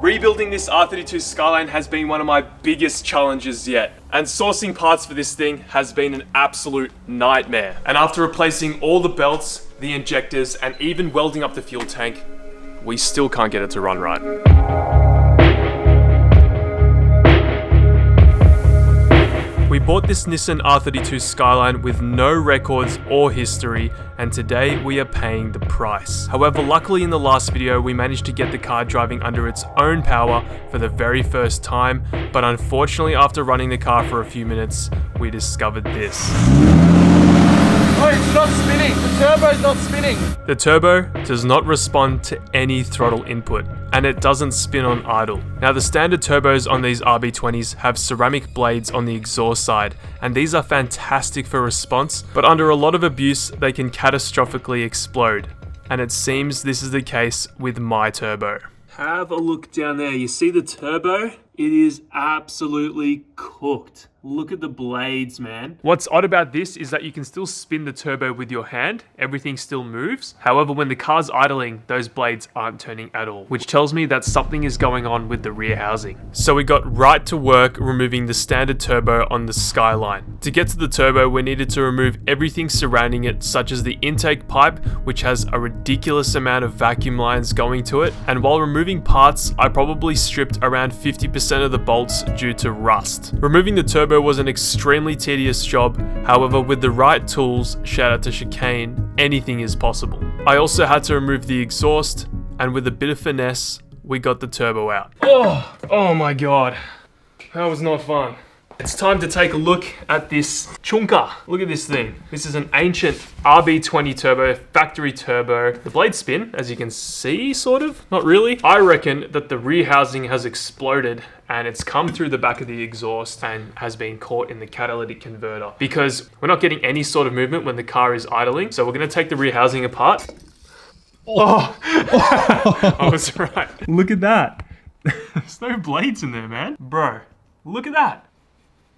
Rebuilding this R32 Skyline has been one of my biggest challenges yet, and sourcing parts for this thing has been an absolute nightmare. And after replacing all the belts, the injectors, and even welding up the fuel tank, we still can't get it to run right. We bought this Nissan R32 Skyline with no records or history, and today we are paying the price. However, luckily in the last video we managed to get the car driving under its own power for the very first time, but unfortunately after running the car for a few minutes, we discovered this. Oh, it's not spinning! The turbo's not spinning! The turbo does not respond to any throttle input, and it doesn't spin on idle. Now the standard turbos on these RB20s have ceramic blades on the exhaust side, and these are fantastic for response, but under a lot of abuse they can catastrophically explode. And it seems this is the case with my turbo. Have a look down there, you see the turbo? It is absolutely cooked. Look at the blades, man. What's odd about this is that you can still spin the turbo with your hand. Everything still moves. However, when the car's idling, those blades aren't turning at all, which tells me that something is going on with the rear housing. So we got right to work removing the standard turbo on the Skyline. To get to the turbo, we needed to remove everything surrounding it, such as the intake pipe, which has a ridiculous amount of vacuum lines going to it. And while removing parts, I probably stripped around 50% of the bolts due to rust. Removing the turbo was an extremely tedious job. However, with the right tools, shout out to Chicane, anything is possible. I also had to remove the exhaust, and with a bit of finesse, we got the turbo out. Oh my god, that was not fun. It's time to take a look at this chunka. Look at this thing. This is an ancient RB20 turbo, factory turbo. The blades spin, as you can see, sort of. Not really. I reckon that the rear housing has exploded and it's come through the back of the exhaust and has been caught in the catalytic converter, because we're not getting any sort of movement when the car is idling. So we're gonna take the rear housing apart. I was right. Look at that. There's no blades in there, man. Bro, look at that.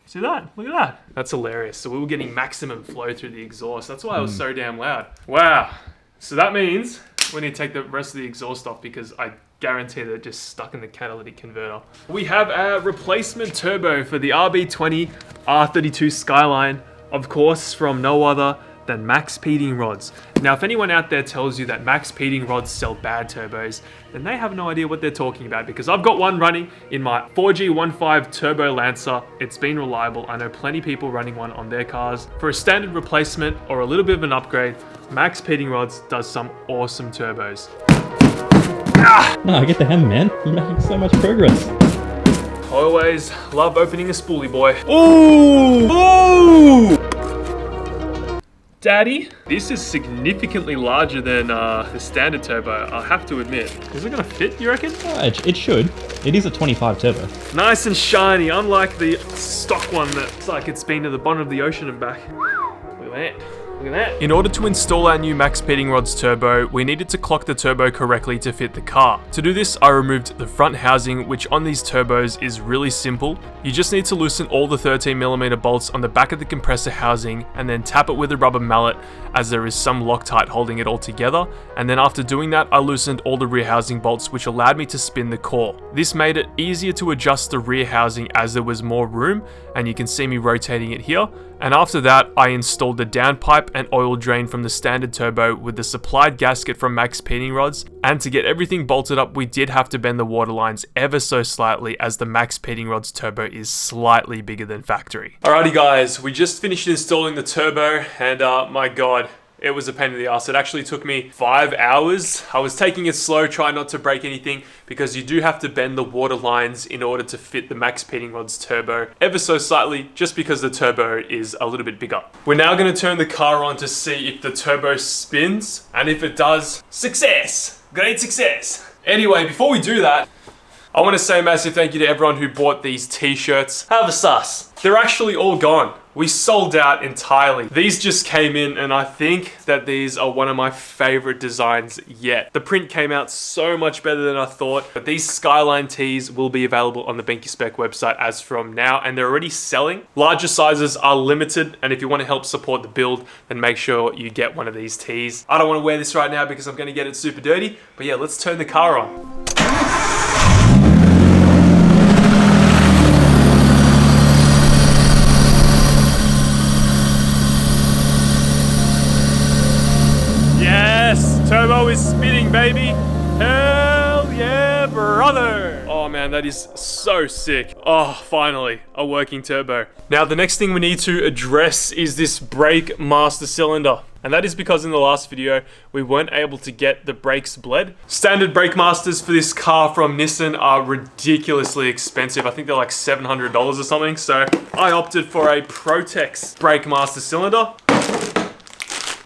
See that? Look at that. That's hilarious. So we were getting maximum flow through the exhaust. That's why it was so damn loud. Wow. So that means we need to take the rest of the exhaust off, because I guarantee that it just stuck in the catalytic converter. We have our replacement turbo for the RB20 R32 Skyline, of course, from no other than Max Peating Rods. Now, if anyone out there tells you that Max Peating Rods sell bad turbos, then they have no idea what they're talking about, because I've got one running in my 4G15 Turbo Lancer. It's been reliable. I know plenty of people running one on their cars. For a standard replacement or a little bit of an upgrade, Max Peating Rods does some awesome turbos. No, get the hammer, man. You're making so much progress. Always love opening a spoolie, boy. Ooh! Ooh! Daddy, this is significantly larger than the standard turbo, I'll have to admit. Is it gonna fit, you reckon? It should. It is a 25 turbo. Nice and shiny, unlike the stock one that's like it's been to the bottom of the ocean and back. Look at that. Look at that. In order to install our new Max Peating Rods turbo, we needed to clock the turbo correctly to fit the car. To do this, I removed the front housing, which on these turbos is really simple. You just need to loosen all the 13mm bolts on the back of the compressor housing and then tap it with a rubber mallet, as there is some Loctite holding it all together. And then after doing that, I loosened all the rear housing bolts, which allowed me to spin the core. This made it easier to adjust the rear housing as there was more room, and you can see me rotating it here. And after that, I installed the downpipe and oil drain from the standard turbo with the supplied gasket from Max Peating Rods. And to get everything bolted up, we did have to bend the water lines ever so slightly, as the Max Peating Rods turbo is slightly bigger than factory. Alrighty guys, we just finished installing the turbo, and my god, it was a pain in the ass. It actually took me 5 hours. I was taking it slow, trying not to break anything, because you do have to bend the water lines in order to fit the Max Peating Rods turbo ever so slightly, just because the turbo is a little bit bigger. We're now going to turn the car on to see if the turbo spins, and if it does, success! Great success! Anyway, before we do that, I want to say a massive thank you to everyone who bought these t-shirts. Have a sus. They're actually all gone. We sold out entirely. These just came in, and I think that these are one of my favorite designs yet. The print came out so much better than I thought, but these Skyline tees will be available on the Benky Spec website as from now, and they're already selling. Larger sizes are limited, and if you want to help support the build, then make sure you get one of these tees. I don't want to wear this right now because I'm going to get it super dirty, but yeah, let's turn the car on. baby. Hell yeah, brother. Oh man, that is so sick. Oh, finally, a working turbo. Now, the next thing we need to address is this brake master cylinder. And that is because in the last video, we weren't able to get the brakes bled. Standard brake masters for this car from Nissan are ridiculously expensive. I think they're like $700 or something. So I opted for a Protex brake master cylinder.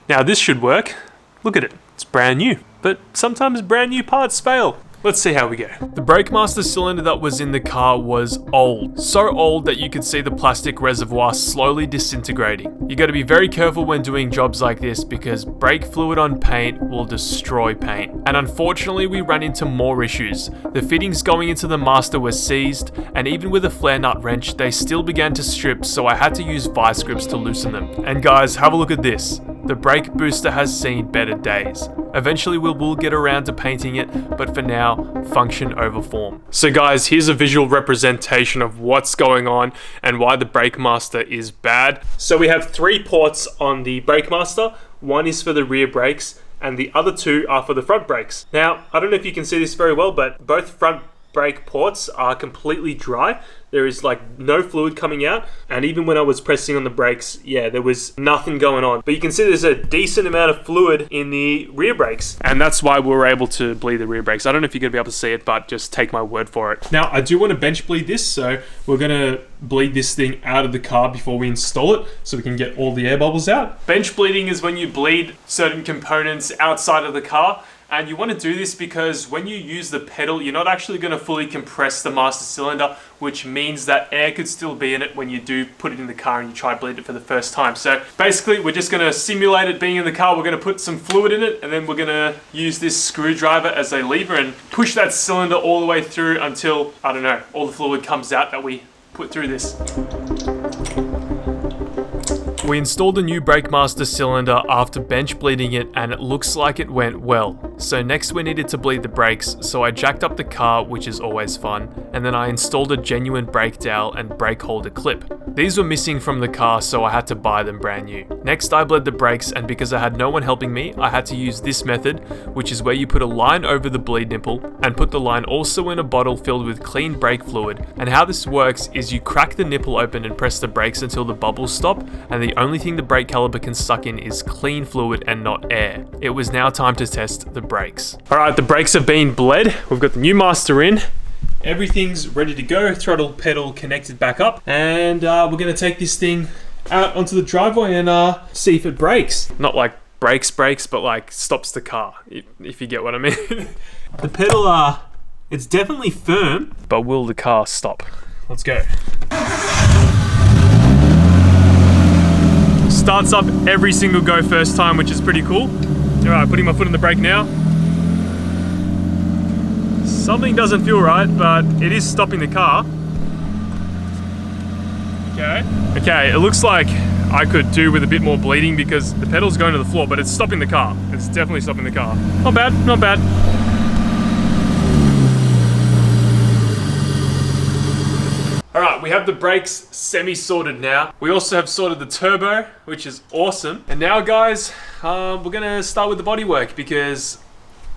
Now this should work. Look at it, it's brand new. But sometimes brand new parts fail. Let's see how we go. The brake master cylinder that was in the car was old. So old that you could see the plastic reservoir slowly disintegrating. You gotta be very careful when doing jobs like this because brake fluid on paint will destroy paint. And unfortunately, we ran into more issues. The fittings going into the master were seized, and even with a flare nut wrench, they still began to strip, so I had to use vice grips to loosen them. And guys, have a look at this. The brake booster has seen better days. Eventually we will get around to painting it, but for now, function over form. So guys, here's a visual representation of what's going on and why the brake master is bad. So we have 3 ports on the brake master. One is for the rear brakes and the other 2 are for the front brakes. Now, I don't know if you can see this very well, but both front brake ports are completely dry. There is like no fluid coming out, and even when I was pressing on the brakes, yeah, there was nothing going on. But you can see there's a decent amount of fluid in the rear brakes, and that's why we were able to bleed the rear brakes. I don't know if you're gonna be able to see it, but just take my word for it. Now, I do want to bench bleed this, so we're gonna bleed this thing out of the car before we install it, so we can get all the air bubbles out. Bench bleeding is when you bleed certain components outside of the car. And you want to do this because when you use the pedal, you're not actually going to fully compress the master cylinder, which means that air could still be in it when you do put it in the car and you try to bleed it for the first time. So basically, we're just going to simulate it being in the car. We're going to put some fluid in it, and then we're going to use this screwdriver as a lever and push that cylinder all the way through until, I don't know, all the fluid comes out that we put through this. We installed a new brake master cylinder after bench bleeding it, and it looks like it went well. So next we needed to bleed the brakes, so I jacked up the car, which is always fun, and then I installed a genuine brake dowel and brake holder clip. These were missing from the car, so I had to buy them brand new. Next I bled the brakes, and because I had no one helping me, I had to use this method, which is where you put a line over the bleed nipple and put the line also in a bottle filled with clean brake fluid. And how this works is you crack the nipple open and press the brakes until the bubbles stop, and the only thing the brake caliper can suck in is clean fluid and not air. It was now time to test the brakes. Alright, the brakes have been bled. We've got the new master in. Everything's ready to go. Throttle pedal connected back up. And we're going to take this thing out onto the driveway and see if it brakes. Not like brakes, but like stops the car, if you get what I mean. The pedal, it's definitely firm. But will the car stop? Let's go. Starts up every single go first time, which is pretty cool. All right, putting my foot on the brake now. Something doesn't feel right, but it is stopping the car. Okay, it looks like I could do with a bit more bleeding because the pedal's going to the floor, but it's stopping the car. It's definitely stopping the car. Not bad, not bad. Alright, we have the brakes semi-sorted now. We also have sorted the turbo, which is awesome. And now guys, we're gonna start with the bodywork because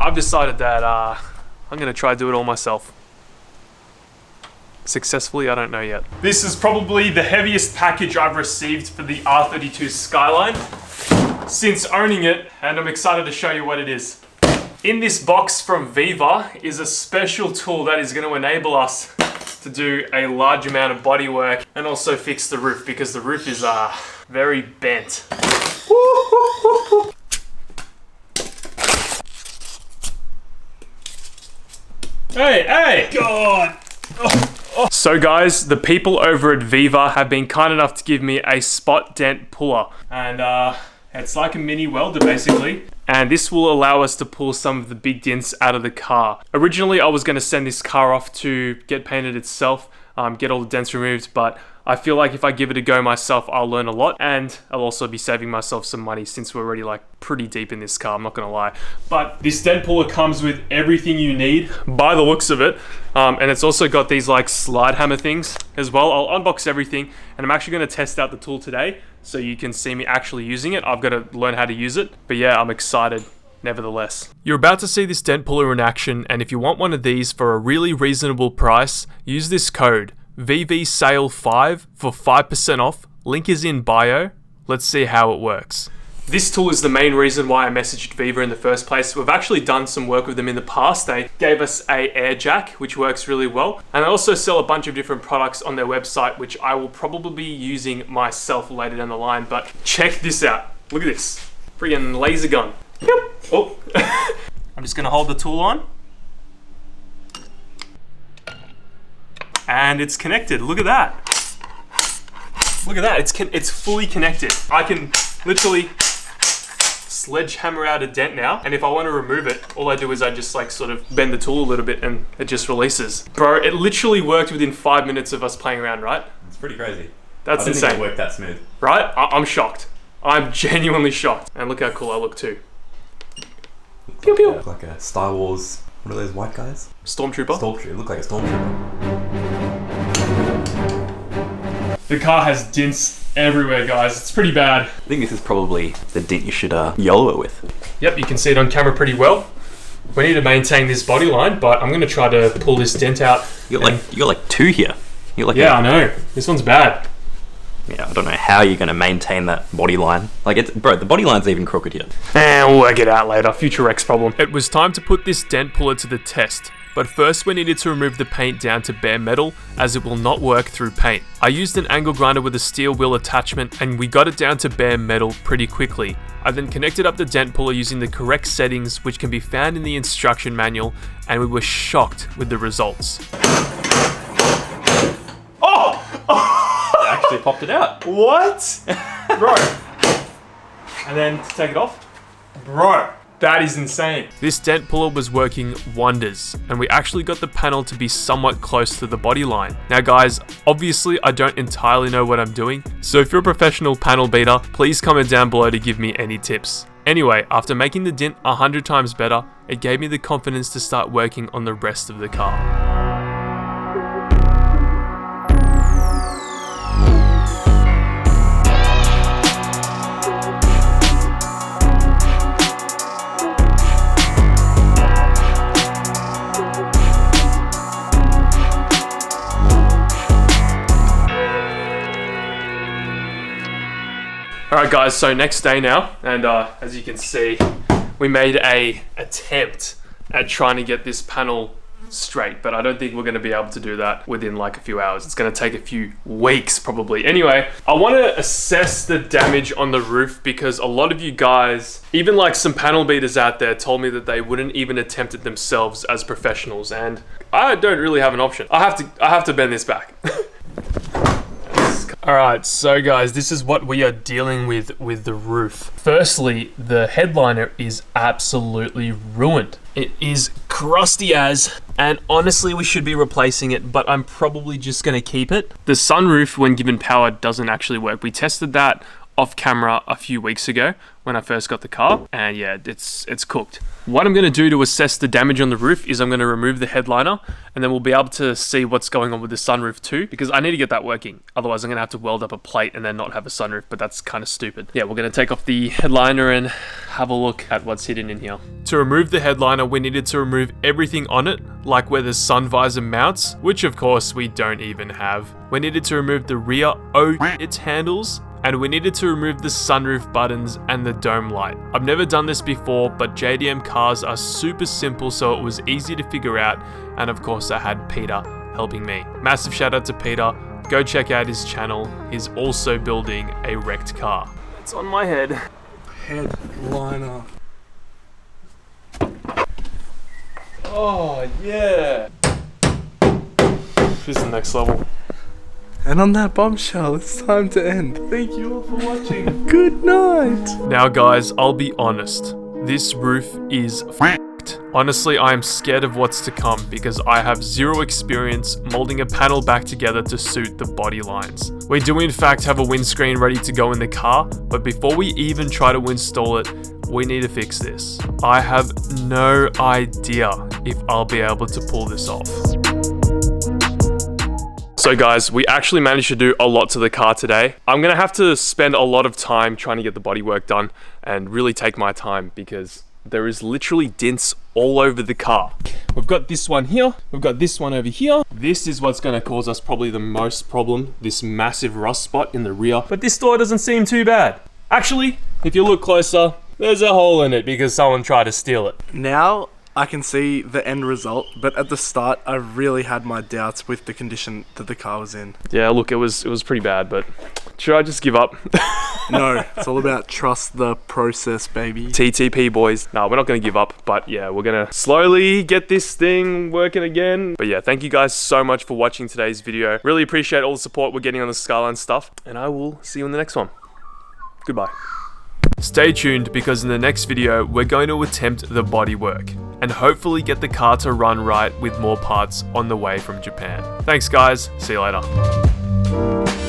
I've decided that I'm gonna try to do it all myself. Successfully, I don't know yet. This is probably the heaviest package I've received for the R32 Skyline since owning it, and I'm excited to show you what it is. In this box from Viva is a special tool that is gonna enable us to do a large amount of bodywork and also fix the roof because the roof is very bent. Hey, God. So guys, the people over at Viva have been kind enough to give me a spot dent puller, and it's like a mini welder basically. And this will allow us to pull some of the big dents out of the car. Originally, I was going to send this car off to get painted itself, get all the dents removed, but I feel like if I give it a go myself, I'll learn a lot, and I'll also be saving myself some money since we're already like pretty deep in this car, I'm not gonna lie. But this dent puller comes with everything you need by the looks of it, and it's also got these like slide hammer things as well. I'll unbox everything, and I'm actually gonna test out the tool today so you can see me actually using it. I've got to learn how to use it, but yeah, I'm excited nevertheless. You're about to see this dent puller in action, and if you want one of these for a really reasonable price, use this code VVSALE5 for 5% off. Link is in bio. Let's see how it works. This tool is the main reason why I messaged Viva in the first place. We've actually done some work with them in the past. They gave us a air jack, which works really well. And they also sell a bunch of different products on their website, which I will probably be using myself later down the line. But check this out. Look at this. Friggin' laser gun. Yep. Oh. I'm just gonna hold the tool on. And it's connected. Look at that. Look at that. It's fully connected. I can literally sledgehammer out a dent now, and if I want to remove it, all I do is I just like sort of bend the tool a little bit and it just releases. Bro, it literally worked within 5 minutes of us playing around, right? It's pretty crazy. That's insane. I didn't think it worked that smooth. Right? I'm shocked. I'm genuinely shocked. And look how cool I look too. Pew pew. Like a Star Wars, what are those white guys? Stormtrooper? Stormtrooper, look like a stormtrooper. The car has dents everywhere, guys. It's pretty bad. I think this is probably the dent you should YOLO it with. Yep, you can see it on camera pretty well. We need to maintain this body line, but I'm going to try to pull this dent out. You got like two here. Yeah, I know. This one's bad. Yeah, I don't know how you're going to maintain that body line. Like, bro, the body line's even crooked here. And we'll work it out later. Future Rex problem. It was time to put this dent puller to the test. But first we needed to remove the paint down to bare metal, as it will not work through paint. I used an angle grinder with a steel wheel attachment, and we got it down to bare metal pretty quickly. I then connected up the dent puller using the correct settings, which can be found in the instruction manual, and we were shocked with the results. Oh! It actually popped it out. What? Bro. And then take it off? Bro. That is insane. This dent puller was working wonders, and we actually got the panel to be somewhat close to the body line. Now guys, obviously I don't entirely know what I'm doing, so if you're a professional panel beater, please comment down below to give me any tips. Anyway, after making the dent 100 times better, it gave me the confidence to start working on the rest of the car. Alright guys, so next day now, and as you can see, we made a attempt at trying to get this panel straight, but I don't think we're going to be able to do that within like a few hours. It's going to take a few weeks probably. Anyway, I want to assess the damage on the roof because a lot of you guys, even like some panel beaters out there, told me that they wouldn't even attempt it themselves as professionals, and I don't really have an option. I have to bend this back. Alright, so guys, this is what we are dealing with the roof. Firstly, the headliner is absolutely ruined. It is crusty as, and honestly we should be replacing it, but I'm probably just going to keep it. The sunroof, when given power, doesn't actually work. We tested that off camera a few weeks ago when I first got the car, and yeah, it's cooked. What I'm going to do to assess the damage on the roof is I'm going to remove the headliner, and then we'll be able to see what's going on with the sunroof too, because I need to get that working. Otherwise I'm going to have to weld up a plate and then not have a sunroof, but that's kind of stupid. Yeah, we're going to take off the headliner and have a look at what's hidden in here. To remove the headliner, we needed to remove everything on it, like where the sun visor mounts, which of course we don't even have. We needed to remove the rear its handles, and we needed to remove the sunroof buttons and the dome light. I've never done this before, but JDM cars are super simple, so it was easy to figure out, and of course I had Peter helping me. Massive shout out to Peter, go check out his channel. He's also building a wrecked car. It's on my head. Headliner. Oh yeah. This is the next level. And on that bombshell, it's time to end. Thank you all for watching. Good night. Now guys, I'll be honest. This roof is f***ed. Honestly, I am scared of what's to come because I have zero experience molding a panel back together to suit the body lines. We do in fact have a windscreen ready to go in the car, but before we even try to install it, we need to fix this. I have no idea if I'll be able to pull this off. So guys, we actually managed to do a lot to the car today. I'm gonna have to spend a lot of time trying to get the bodywork done and really take my time because there is literally dents all over the car. We've got this one here, we've got this one over here. This is what's gonna cause us probably the most problem, this massive rust spot in the rear. But this door doesn't seem too bad. Actually, if you look closer, there's a hole in it because someone tried to steal it. Now I can see the end result, but at the start I really had my doubts with the condition that the car was in. Yeah, look, it was pretty bad, but should I just give up? No, it's all about trust the process, baby. TTP, boys. No, we're not going to give up, but yeah, we're going to slowly get this thing working again. But yeah, thank you guys so much for watching today's video. Really appreciate all the support we're getting on the Skyline stuff, and I will see you in the next one. Goodbye. Stay tuned because in the next video, we're going to attempt the bodywork and hopefully get the car to run right with more parts on the way from Japan. Thanks guys, see you later.